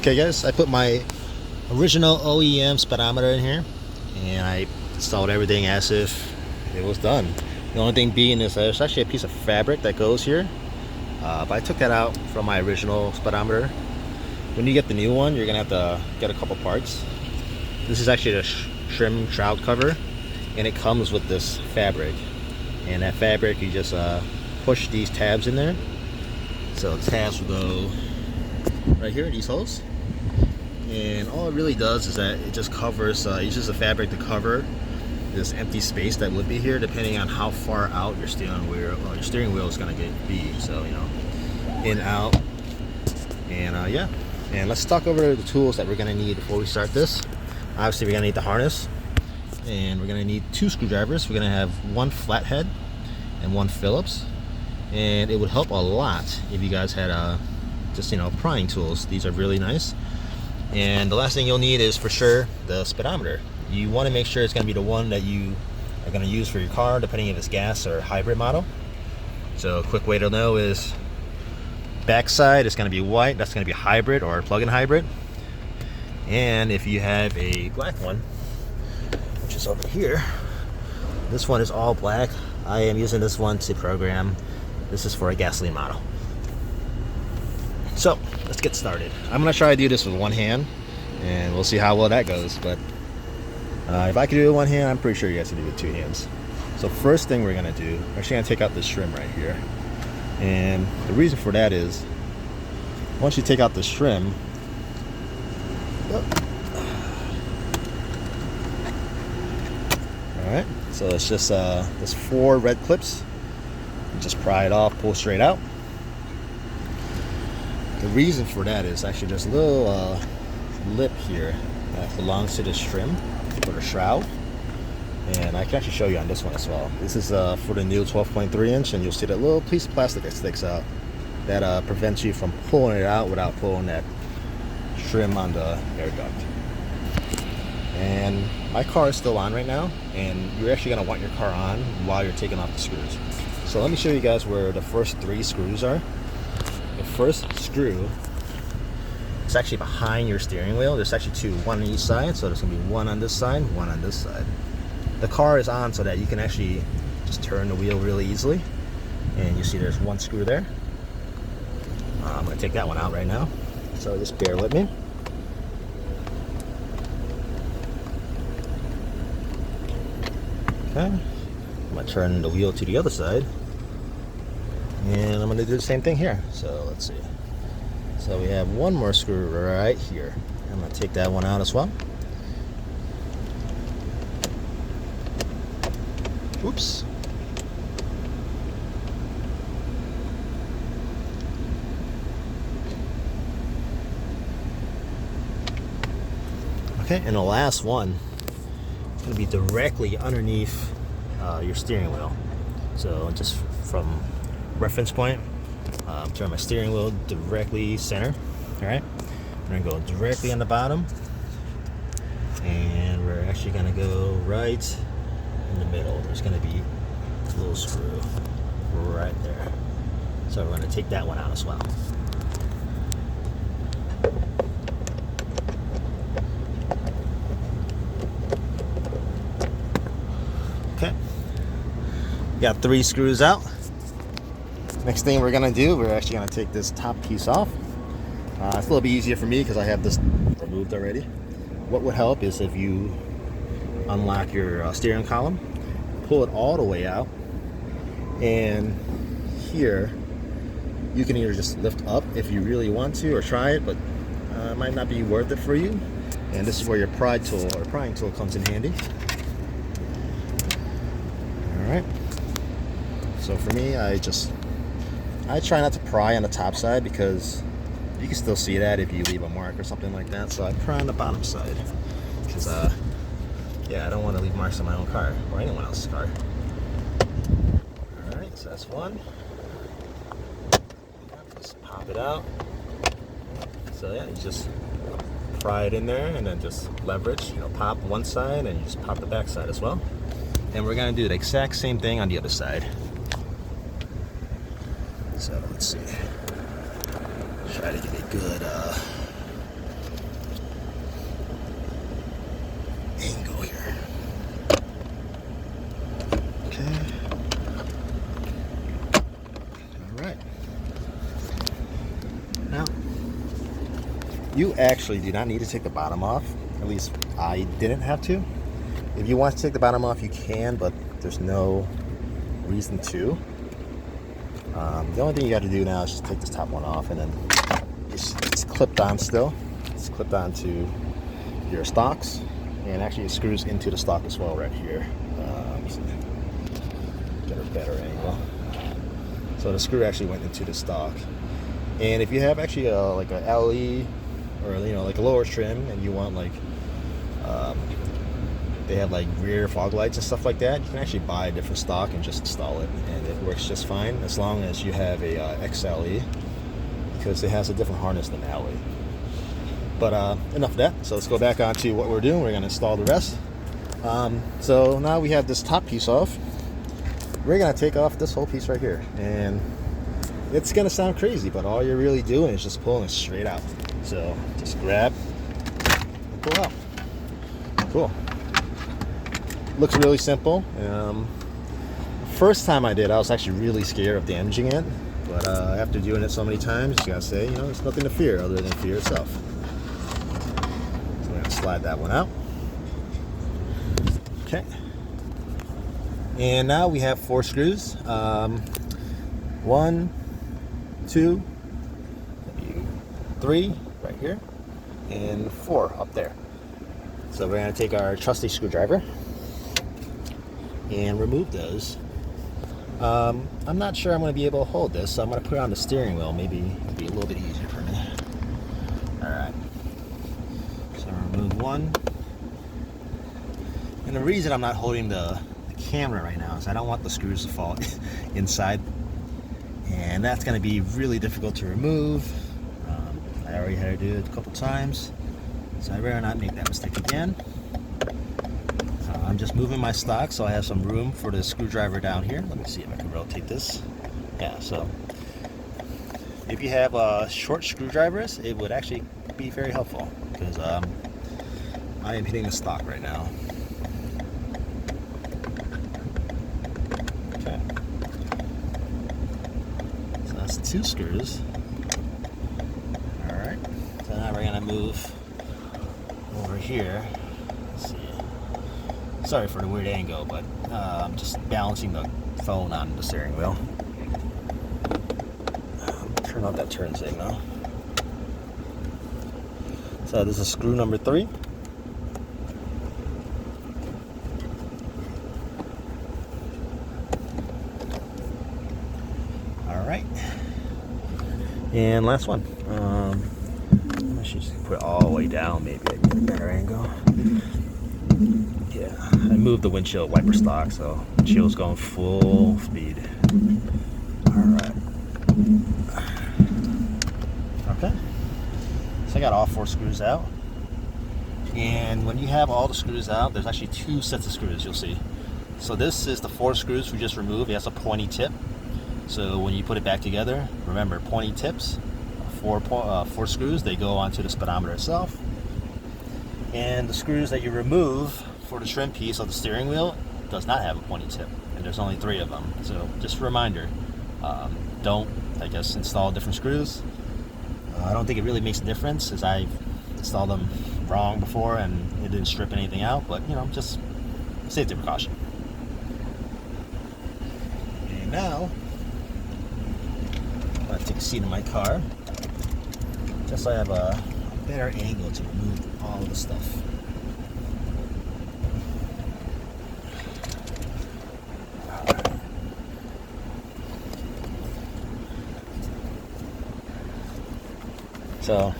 Okay guys, I put my original OEM speedometer in here and I installed everything as if it was done. The only thing being is there's actually a piece of fabric that goes here, but I took that out from my original speedometer. When you get the new one, you're gonna have to get a couple parts. This is actually the trim shroud cover, and it comes with this fabric, and that fabric you just push these tabs in there. So the tabs will go right here, these holes, and all it really does is that it just covers, uses the fabric to cover this empty space that would be here, depending on how far out your steering wheel is going to be. So, you know, in, out, and yeah. And let's talk over the tools that we're going to need before we start this. Obviously, we're going to need the harness, and we're going to need 2 screwdrivers. We're going to have 1 flathead and 1 Phillips, and it would help a lot if you guys had just, you know, prying tools. These are really nice. And the last thing you'll need is for sure the speedometer. You want to make sure it's going to be the one that you are going to use for your car, depending if it's gas or hybrid model. So a quick way to know is backside is going to be white, that's going to be hybrid or plug-in hybrid. And if you have a black one, which is over here, this one is all black. I am using this one to program. This is for a gasoline model. So let's get started. I'm going to try to do this with one hand, and we'll see how well that goes. But if I can do it with one hand, I'm pretty sure you guys can do it with 2 hands. So first thing we're going to do, we're actually going to take out this trim right here. And the reason for that is, once you take out this trim, alright, so it's just there's 4 red clips. You just pry it off, pull straight out. The reason for that is actually there's a little lip here that belongs to this trim for the shroud, and I can actually show you on this one as well. This is for the new 12.3 inch, and you'll see that little piece of plastic that sticks out that prevents you from pulling it out without pulling that trim on the air duct. And my car is still on right now, and you're actually going to want your car on while you're taking off the screws. So let me show you guys where the first 3 screws are. The first screw is actually behind your steering wheel. There's actually 2, one on each side, so there's going to be 1 on this side, 1 on this side. The car is on so that you can actually just turn the wheel really easily, and you see there's 1 screw there. I'm going to take that one out right now, so just bear with me. Okay, I'm going to turn the wheel to the other side, and I'm going to do the same thing here. So let's see. So we have 1 more screw right here. I'm going to take that one out as well. Oops. Okay, and the last one is going to be directly underneath your steering wheel. So just from reference point, turn my steering wheel directly center. Alright, we're going to go directly on the bottom, and we're actually going to go right in the middle. There's going to be a little screw right there. So we're going to take that one out as well. Okay, got 3 screws out. Next thing we're going to do, we're actually going to take this top piece off. It's a little bit easier for me because I have this removed already. What would help is if you unlock your steering column, pull it all the way out, and here you can either just lift up if you really want to, or try it, but it might not be worth it for you. And this is where your prying tool comes in handy. Alright, so for me, I try not to pry on the top side because you can still see that if you leave a mark or something like that. So I pry on the bottom side because yeah, I don't want to leave marks on my own car or anyone else's car. Alright, so that's 1. Just pop it out. So yeah, you just pry it in there and then just leverage, you know, pop one side and you just pop the back side as well. And we're going to do the exact same thing on the other side. So let's see. Try to get a good You actually do not need to take the bottom off. At least I didn't have to. If you want to take the bottom off, you can, but there's no reason to. The only thing you got to do now is just take this top one off, and then it's clipped on still. It's clipped onto your stocks, and actually it screws into the stock as well right here. Get a better angle. So the screw actually went into the stock. And if you have actually like a LE or like a lower trim, and you want like they have like rear fog lights and stuff like that, you can actually buy a different stock and just install it, and it works just fine as long as you have a XLE, because it has a different harness than LE. But enough of that. So let's go back on to what we're doing. We're going to install the rest. So now we have this top piece off. We're going to take off this whole piece right here, and it's going to sound crazy, but all you're really doing is just pulling it straight out. So just grab and pull out. Cool. Looks really simple. First time I did, I was actually really scared of damaging it, but after doing it so many times, you gotta say, there's nothing to fear other than fear itself. So I'm gonna slide that one out. Okay. And now we have 4 screws. 1, 2, 3 right here, and 4 up there. So we're gonna take our trusty screwdriver and remove those. I'm not sure I'm going to be able to hold this, so I'm going to put it on the steering wheel. Maybe it'll be a little bit easier for me. Alright. So remove one. And the reason I'm not holding the camera right now is I don't want the screws to fall inside. And that's going to be really difficult to remove. I already had to do it a couple times, so I'd rather not make that mistake again. I'm just moving my stock so I have some room for the screwdriver down here. Let me see if I can rotate this. Yeah, so if you have short screwdrivers, it would actually be very helpful, because I am hitting the stock right now. Okay. So that's 2 screws. Alright. So now we're going to move over here. Let's see. Sorry for the weird angle, but I'm just balancing the phone on the steering wheel. Turn off that turn signal. So this is screw number 3. Alright. And last one. I should just put it all the way down, maybe I get a better angle. Yeah, I moved the windshield wiper stock, so windshield's going full speed. Alright. Okay. So I got all 4 screws out. And when you have all the screws out, there's actually 2 sets of screws, you'll see. So this is the 4 screws we just removed. It has a pointy tip. So when you put it back together, remember, pointy tips, 4 screws, they go onto the speedometer itself. And the screws that you remove for the trim piece of the steering wheel does not have a pointy tip, and there's only 3 of them. So just a reminder, don't, I guess, install different screws. I don't think it really makes a difference, as I've installed them wrong before and it didn't strip anything out, but just safety precaution. And now I'm going to take a seat in my car just so I have a better angle to remove all of the stuff. So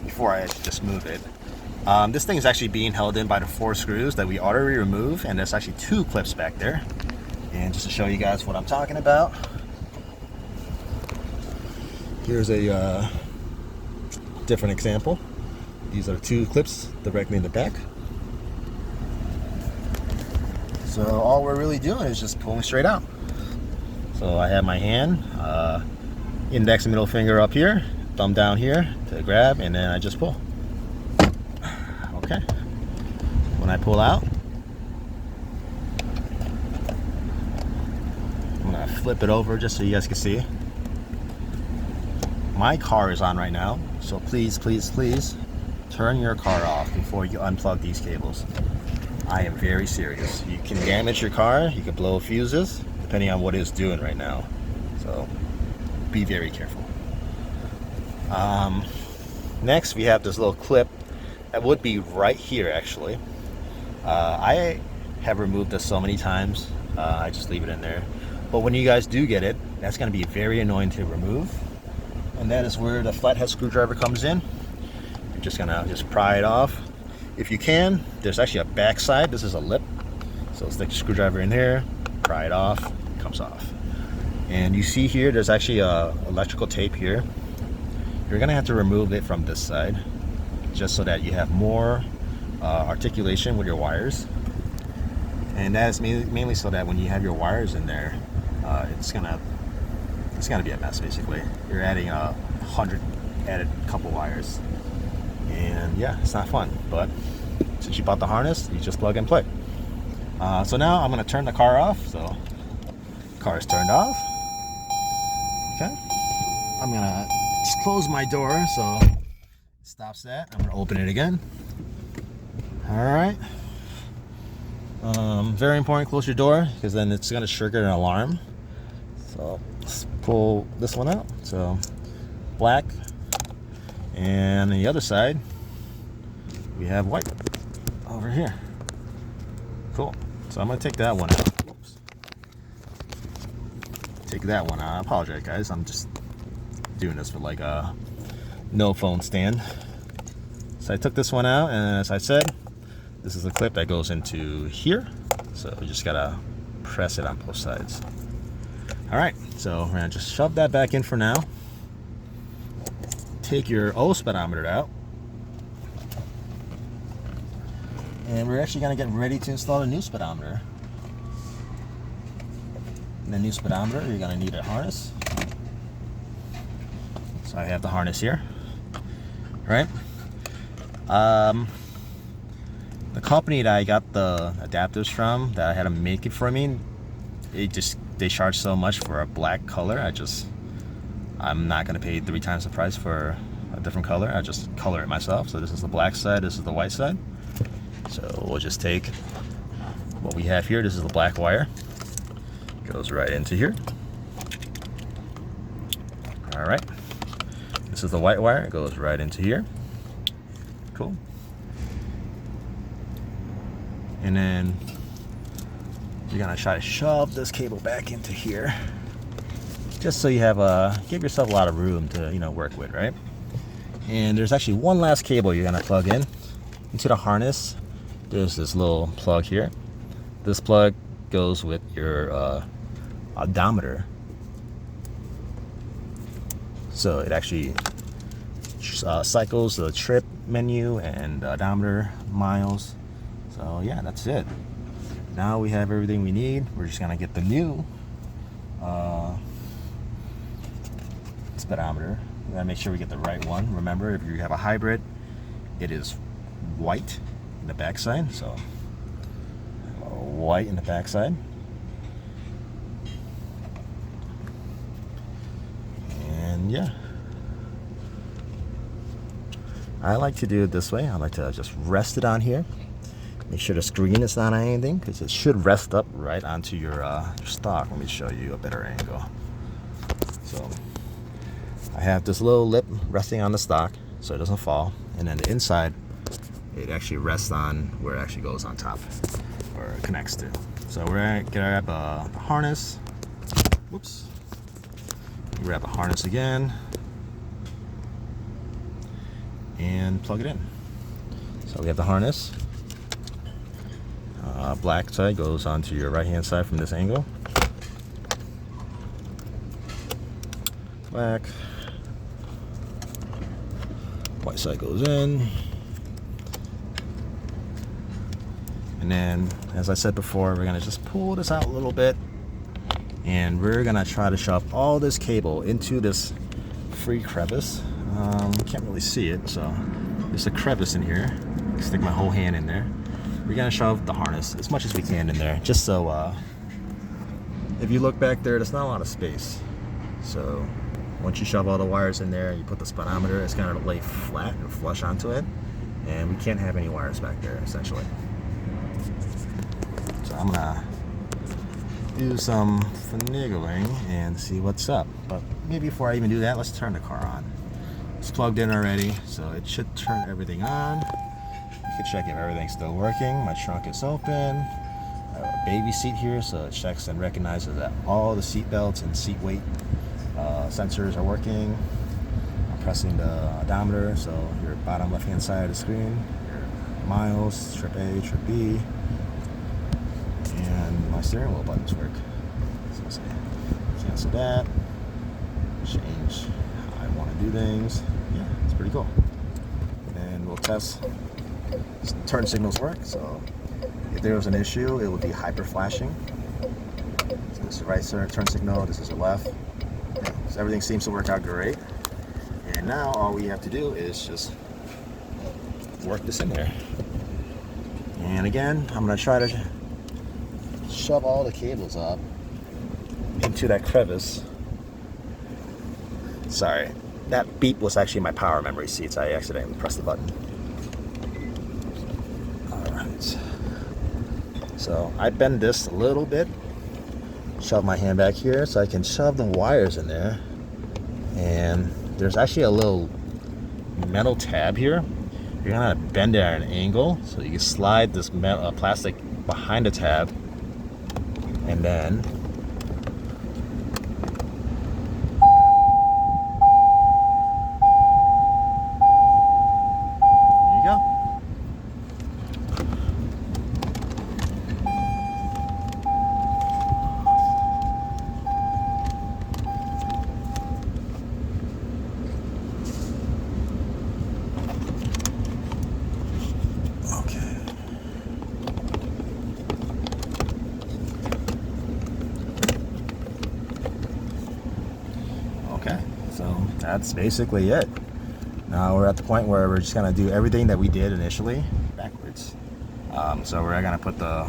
before I just move it, this thing is actually being held in by the 4 screws that we already removed, and there's actually 2 clips back there. And just to show you guys what I'm talking about, here's a different example. These are 2 clips directly in the back. So all we're really doing is just pulling straight out. So I have my hand, index and middle finger up here, thumb down here to grab, and then I just pull. Okay. When I pull out, I'm gonna flip it over just so you guys can see. my car is on right now, so please, please, please turn your car off before you unplug these cables. I am very serious. You can damage your car, you can blow fuses, depending on what it's doing right now. So be very careful. Next, we have this little clip that would be right here, actually. I have removed this so many times. I just leave it in there. But when you guys do get it, that's going to be very annoying to remove. And that is where the flathead screwdriver comes in. You're just going to pry it off. If you can, there's actually a back side. This is a lip. So stick your screwdriver in here, pry it off, it comes off. And you see here, there's actually a electrical tape here. You're going to have to remove it from this side, just so that you have more articulation with your wires. And that is mainly so that when you have your wires in there, it's gonna be a mess. Basically, you're adding 100 added couple wires, and yeah, it's not fun. But since you bought the harness, you just plug and play. So now I'm gonna turn the car off. So the car is turned off. Okay, I'm gonna just close my door so it stops that. I'm gonna open it again. All right. Very important, close your door, because then it's going to trigger an alarm. So let's pull this one out. So black, and on the other side we have white over here. Cool. So I'm going to take that one out. Oops. Take that one out. I apologize, guys. I'm just doing this with like a no phone stand. So I took this one out, and as I said, this is a clip that goes into here. So you just gotta press it on both sides. All right, so we're gonna just shove that back in for now. Take your old speedometer out. And we're actually gonna get ready to install a new speedometer. In the new speedometer, you're gonna need a harness. So I have the harness here, right? The company that I got the adapters from, that I had them make it for me, they charge so much for a black color. I'm not gonna pay 3 times the price for a different color. I just color it myself. So this is the black side, this is the white side. So we'll just take what we have here. This is the black wire. Goes right into here. All right. This is the white wire. It goes right into here. Cool. And then you're gonna try to shove this cable back into here, just so you have give yourself a lot of room to work with, right? And there's actually one last cable you're gonna plug in into the harness. There's this little plug here. This plug goes with your odometer, so it actually cycles the trip menu and odometer miles. So yeah, that's it. Now we have everything we need. We're just gonna get the new speedometer. We gotta make sure we get the right one. Remember, if you have a hybrid, it is white in the backside. So white in the backside. And yeah, I like to do it this way. I like to just rest it on here. Make sure the screen is not on anything, because it should rest up right onto your stock. Let me show you a better angle. So I have this little lip resting on the stock so it doesn't fall, and then the inside, it actually rests on where it actually goes on top, or it connects to. So we're gonna grab the harness. Whoops. Grab the harness again and plug it in. So we have the harness. Black side goes onto your right hand side from this angle. Black. White side goes in. And then, as I said before, we're gonna just pull this out a little bit, and we're gonna try to shove all this cable into this free crevice. Can't really see it, so there's a crevice in here. Stick my whole hand in there. We're gonna shove the harness as much as we can in there, just so if you look back there, there's not a lot of space. So Once you shove all the wires in there, you put the speedometer, it's going to lay flat and flush onto it, and we can't have any wires back there essentially. So I'm gonna do some finagling and see what's up, but maybe before I even do that, let's turn the car on. It's plugged in already, so it should turn everything on. You can check if everything's still working. My trunk is open. I have a baby seat here, so it checks and recognizes that all the seat belts and seat weight sensors are working. I'm pressing the odometer, so your bottom left hand side of the screen, your miles, trip A, trip B, and my steering wheel buttons work. So let's cancel that, change how I want to do things. Yeah, it's pretty cool. And we'll test turn signals work. So if there was an issue, it would be hyper flashing. So this is the right turn signal, this is the left. So everything seems to work out great. And now all we have to do is just work this in there. And again, I'm going to try to shove all the cables up into that crevice. Sorry, that beep was actually my power memory seats. I accidentally pressed the button. Alright. So I bend this a little bit. Shove my hand back here so I can shove the wires in there. And there's actually a little metal tab here. You're gonna bend it at an angle so you can slide this metal, plastic behind the tab, and then there you go. Okay, so that's basically it. Now we're at the point where we're just gonna do everything that we did initially backwards. So we're gonna put the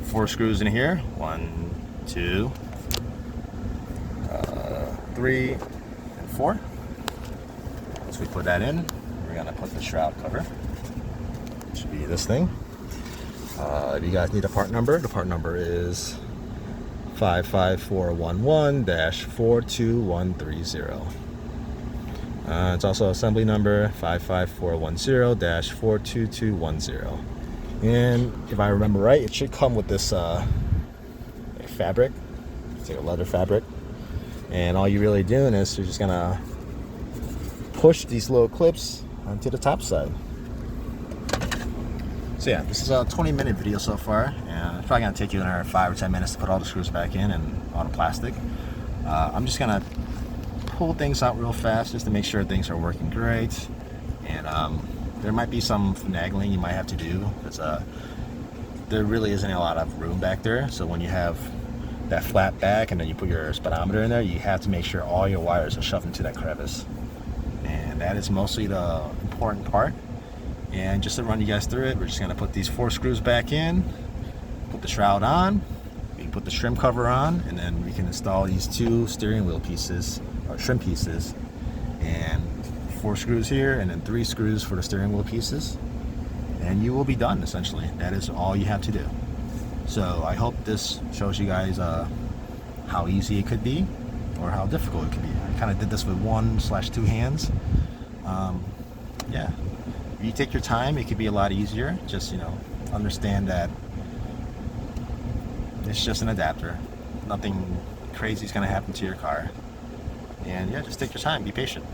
4 screws in here. 1, 2, 3, and 4. Once we put that in, we're gonna put the shroud cover. It should be this thing. If you guys need a part number, the part number is 55411-42130. It's also assembly number 55410-42210. And if I remember right, it should come with this fabric. It's like a leather fabric. And all you're really doing is you're just gonna push these little clips onto the top side. So yeah, this is a 20-minute video so far, and it's probably gonna take you another 5 or 10 minutes to put all the screws back in and all the plastic. I'm just gonna pull things out real fast just to make sure things are working great. And there might be some finagling you might have to do, because there really isn't a lot of room back there. So when you have that flat back and then you put your speedometer in there, you have to make sure all your wires are shoved into that crevice. And that is mostly the important part. And just to run you guys through it, we're just gonna put these 4 screws back in, put the shroud on, we can put the trim cover on, and then we can install these 2 steering wheel pieces, or trim pieces, and 4 screws here, and then 3 screws for the steering wheel pieces, and you will be done essentially. That is all you have to do. So I hope this shows you guys how easy it could be, or how difficult it could be. I kind of did this with 1/2 hands. Yeah. If you take your time, it could be a lot easier. Just, you know, understand that it's just an adapter. Nothing crazy is going to happen to your car. And yeah, just take your time, be patient.